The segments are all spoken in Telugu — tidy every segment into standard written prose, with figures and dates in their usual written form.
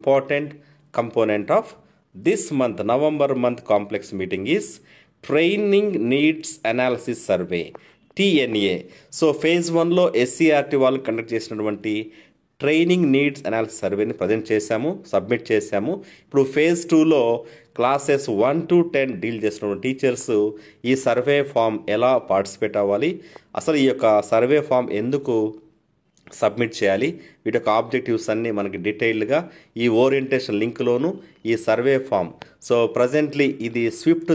important component of this month November month complex meeting is training needs analysis survey TNA. So phase 1 లో SCRT వాళ్ళు కండక్ట్ చేసినటువంటి ట్రైనింగ్ నీడ్స్ అనాలిసిస్ సర్వేని ప్రజెంట్ చేశాము, సబ్మిట్ చేశాము. ఇప్పుడు phase 2లో క్లాసెస్ 1 to 10 డీల్ చేసిన టీచర్స్ ఈ సర్వే ఫామ్ ఎలా పార్టిసిపేట్ అవ్వాలి, అసలు ఈ యొక్క సర్వే ఫామ్ ఎందుకు సబ్మిట్ చేయాలి, వీటి యొక్క ఆబ్జెక్టివ్స్ అన్నీ మనకి డీటెయిల్డ్గా ఈ ఓరియంటేషన్ లింక్లోను ఈ సర్వే ఫామ్. సో ప్రజెంట్లీ ఇది స్విఫ్ట్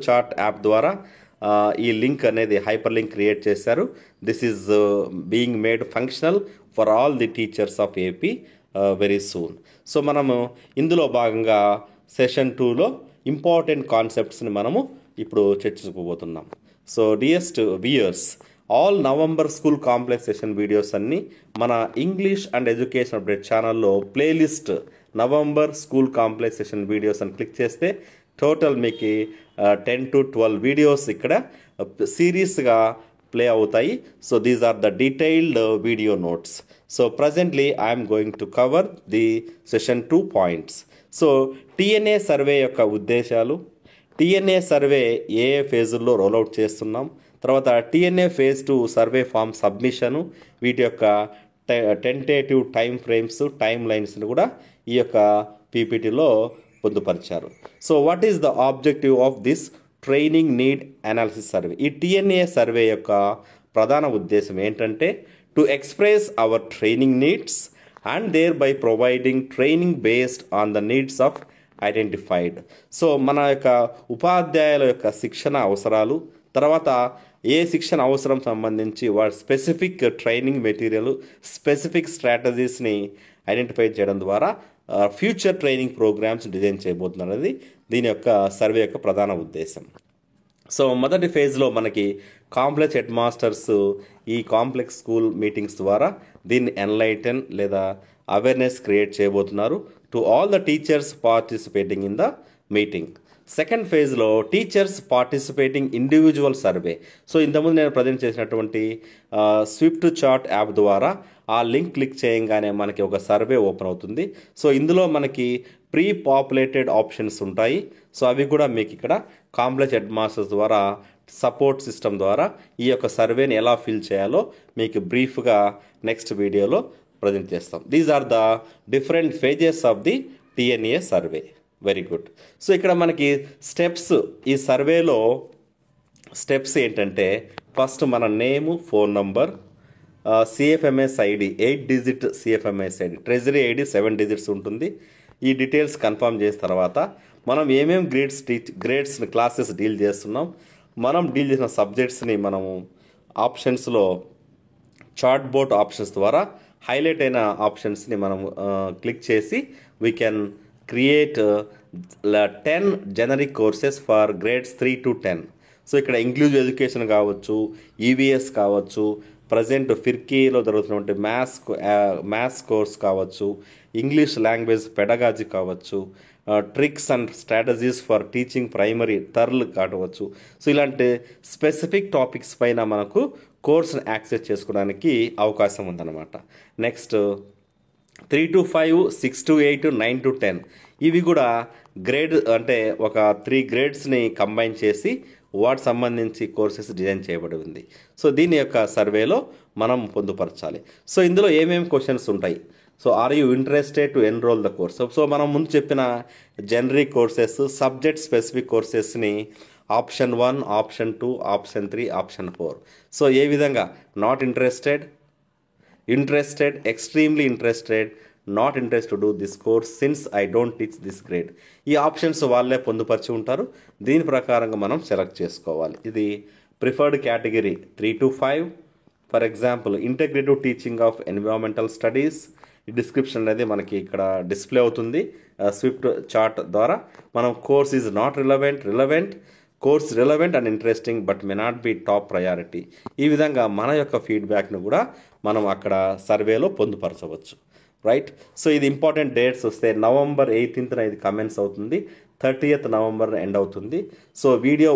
చార్ట్ యాప్ ద్వారా ఈ లింక్ అనేది హైపర్ లింక్ క్రియేట్ చేశారు. This is being made functional for all the teachers of AP very soon. So మనము ఇందులో భాగంగా సెషన్ 2లో ఇంపార్టెంట్ కాన్సెప్ట్స్ని మనము ఇప్పుడు చర్చించుకోబోతున్నాం. So dearest viewers, all November school complex session videos అన్నీ మన ఇంగ్లీష్ అండ్ ఎడ్యుకేషన్ అప్డేట్ ఛానల్లో playlist November school complex session videos అని క్లిక్ చేస్తే టోటల్ మీకు 10 to 12 వీడియోస్ ఇక్కడ సిరీస్గా ప్లే అవుతాయి. So these are the detailed video notes. So presently I'm going to cover the session 2 points. So TNA survey యొక్క ఉద్దేశాలు, టీఎన్ఏ సర్వే ఏ ఫేజుల్లో రోల్అవుట్ చేస్తున్నాం, తర్వాత TNA phase 2 survey form submission, వీటి యొక్క టెంటేటివ్ టైం ఫ్రేమ్స్, టైమ్ లైన్స్ని కూడా ఈ యొక్క పీపీటీలో పొందుపరిచారు. So what is the objective of this training need analysis survey? ఈ టీఎన్ఏ సర్వే యొక్క ప్రధాన ఉద్దేశం ఏంటంటే to express our training needs and thereby providing training based on the needs of identified. So మన యొక్క ఉపాధ్యాయుల యొక్క శిక్షణ అవసరాలు, తర్వాత ఏ శిక్షణ అవసరం సంబంధించి వాటి స్పెసిఫిక్ ట్రైనింగ్ మెటీరియల్, స్పెసిఫిక్ స్ట్రాటజీస్ని ఐడెంటిఫై చేయడం ద్వారా ఫ్యూచర్ ట్రైనింగ్ ప్రోగ్రామ్స్ డిజైన్ చేయబోతున్నారు. అనేది దీని యొక్క సర్వే యొక్క ప్రధాన ఉద్దేశం. సో మొదటి ఫేజ్లో మనకి కాంప్లెక్స్ హెడ్ మాస్టర్స్ ఈ కాంప్లెక్స్ స్కూల్ మీటింగ్స్ ద్వారా దీన్ని ఎన్లైటన్ లేదా అవేర్నెస్ క్రియేట్ చేయబోతున్నారు to all the teachers participating in the meeting. Second ఫేజ్లో teachers participating individual survey. So ఇంతకుముందు నేను ప్రజెంట్ చేసినటువంటి స్విఫ్ట్ చార్ట్ యాప్ ద్వారా ఆ లింక్ క్లిక్ చేయగానే మనకి ఒక సర్వే ఓపెన్ అవుతుంది. సో ఇందులో మనకి ప్రీ పాపులేటెడ్ ఆప్షన్స్ ఉంటాయి. సో అవి కూడా మీకు ఇక్కడ కాంప్లెక్స్ హెడ్ మాస్టర్స్ ద్వారా సపోర్ట్ సిస్టమ్ ద్వారా ఈ యొక్క సర్వేని ఎలా ఫిల్ చేయాలో మీకు బ్రీఫ్గా నెక్స్ట్ వీడియోలో ప్రజెంట్ చేస్తాం. These are the different phases of the TNA survey. Very good. So ఇక్కడ మనకి స్టెప్స్, ఈ సర్వేలో స్టెప్స్ ఏంటంటే ఫస్ట్ మన name, phone number, CFMS ID 8 digit CFMS ID, treasury ID 7 digits ఉంటుంది. ఈ డీటెయిల్స్ కన్ఫర్మ్ చేసిన తర్వాత మనం ఏమేం గ్రేడ్స్ క్లాసెస్ డీల్ చేస్తున్నాం, మనం డీల్ చేసిన సబ్జెక్ట్స్ని మనము ఆప్షన్స్లో చార్ట్ బోర్డ్ ఆప్షన్స్ ద్వారా హైలైట్ అయిన ఆప్షన్స్ని మనం క్లిక్ చేసి we can create 10 generic courses for grades 3 to 10. So ఇక్కడ ఇంక్లూజివ్ ఎడ్యుకేషన్ కావచ్చు, ఈవీఎస్ కావచ్చు, ప్రజెంట్ ఫిర్కీలో జరుగుతున్నటువంటి మ్యాథ్స్ కోర్స్ కావచ్చు, ఇంగ్లీష్ లాంగ్వేజ్ పెడగాజీ కావచ్చు, tricks and strategies for teaching primary థర్ల్ కావచ్చు. సో ఇలాంటి స్పెసిఫిక్ టాపిక్స్ పైన మనకు కోర్స్ని యాక్సెస్ చేసుకోవడానికి అవకాశం ఉందన్నమాట. నెక్స్ట్ 3 to 5, 6 to 8, 9 to 10 ఇవి కూడా గ్రేడ్ అంటే ఒక 3 గ్రేడ్స్ని కంబైన్ చేసి వాటి సంబంధించి కోర్సెస్ డిజైన్ చేయబడి ఉంది. సో దీని యొక్క సర్వేలో మనం పొందుపరచాలి. సో ఇందులో ఏమేమి క్వశ్చన్స్ ఉంటాయి? So are you interested to enrol the course? So మనం ముందు చెప్పిన జనరిక్ కోర్సెస్, సబ్జెక్ట్ స్పెసిఫిక్ కోర్సెస్ని option 1, option 2, option 3, option 4. So ఏ విధంగా not interested, interested, extremely interested, not interest to do this course since I don't teach this grade, ఈ ఆప్షన్స్ వాళ్ళే పొందుపరిచి ఉంటారు. దీని ప్రకారంగా మనం సెలెక్ట్ చేసుకోవాలి. ఇది preferred category 3 to 5. For example integrative teaching of environmental studies. ఈ డిస్క్రిప్షన్ అనేది మనకి ఇక్కడ డిస్ప్లే అవుతుంది స్విఫ్ట్ చార్ట్ ద్వారా. మనం course is not relevant, course relevant and interesting but may not be top priority. ఈ విధంగా మన యొక్క ఫీడ్బ్యాక్ను కూడా మనం అక్కడ సర్వేలో పొందుపరచవచ్చు. రైట్. సో ఇది ఇంపార్టెంట్ డేట్స్ వస్తే November 18th ఇది కమెంట్స్ అవుతుంది, 30th November ఎండ్ అవుతుంది. So video